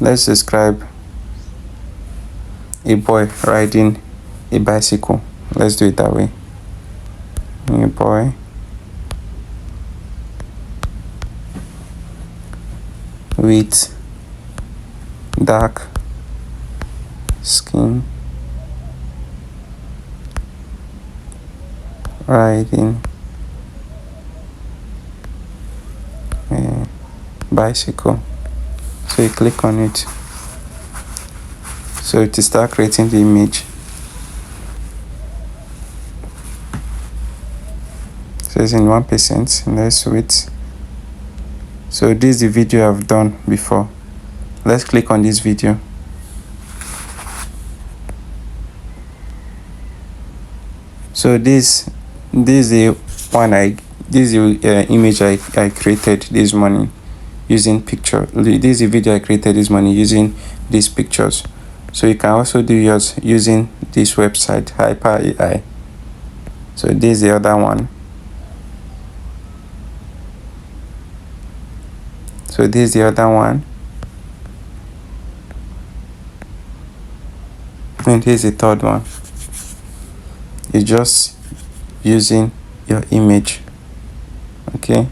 let's describe a boy riding a bicycle. Let's do it that way. A boy with dark skin riding a bicycle. So you click on it, so to start creating the image. So it's in 1%. Let's wait. So this is the video I've done before. Let's click on this video. So this is the image I created this morning using picture. This is a video I created this morning using these pictures. So you can also do yours using this website, Hyper AI. So this is the other one. So this is the other one. And here's the third one. You're just using your image. Okay.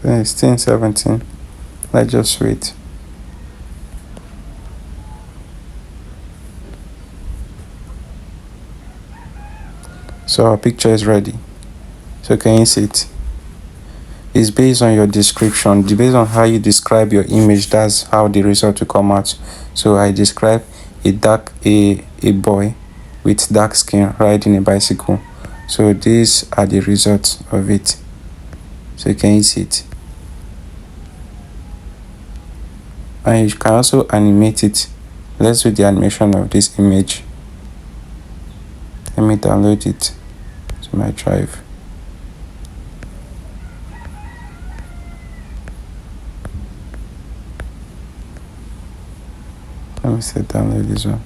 So it's 10:17. Let's just wait. So our picture is ready. So can you see it? It's based on your description. Based on how you describe your image, that's how the result will come out. So I describe a boy with dark skin riding a bicycle. So these are the results of it. So can you see it? And you can also animate it. Let's do the animation of this image. Let me download it to my drive. Let me say download this one.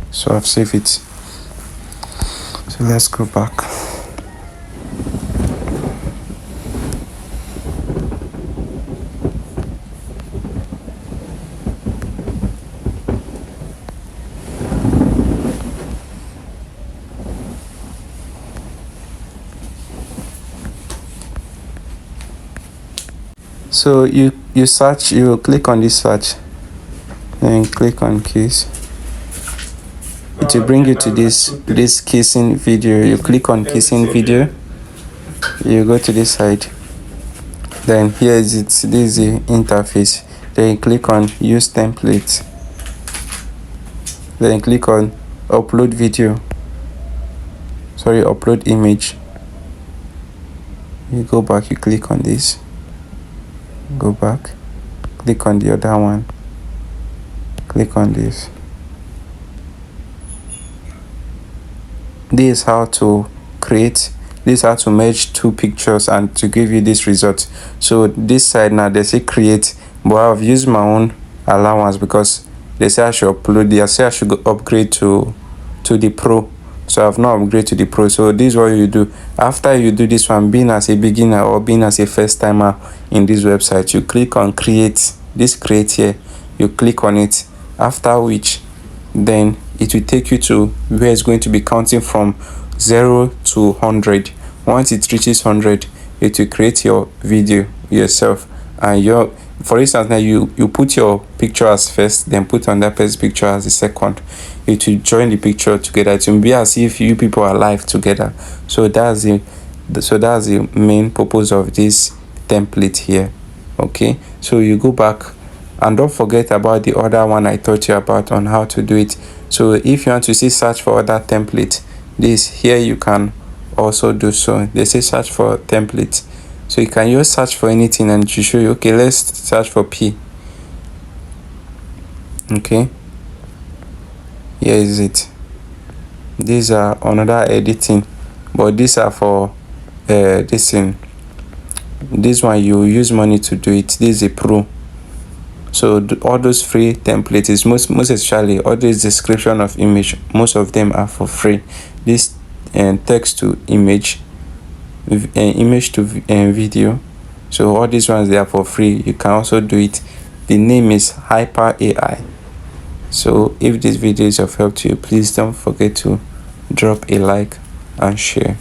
So I've saved it. So let's go back. So you search, you click on this search, then click on keys. It will bring you to this kissing video. You click on kissing video, you go to this side, then here is it. This is the interface. Then you click on use template, then click on upload video, upload image. You go back, you click on this, go back, click on the other one, click on this. This is how to create, this is how to merge two pictures and to give you this result. So this side now they say create, but I've used my own allowance because they say I should upload, they say I should upgrade to the pro. So I've not upgraded to the pro. So this is what you do after you do this one. Being as a beginner or being as a first timer in this website, you click on create, this create here, you click on it, after which then it will take you to where it's going to be counting from 0 to 100. Once it reaches 100, it will create your video yourself, and for instance now you put your picture as first, then put on that person's picture as the second. It will join the picture together. It will be as if you people are live together. So that's the main purpose of this template here. Okay, so you go back and don't forget about the other one I taught you about on how to do it. So if you want to see search for other template, this here you can also do so. They say search for template, so you can just search for anything and to show you, okay, let's search for P. Okay, here is it. These are another editing, but these are for this thing. This one you use money to do it. This is a pro. So all those free templates is most especially all this description of image, most of them are for free. This text to image, image to video, so all these ones, they are for free. You can also do it. The name is Hyper AI. So if this video is of help to you, please don't forget to drop a like and share.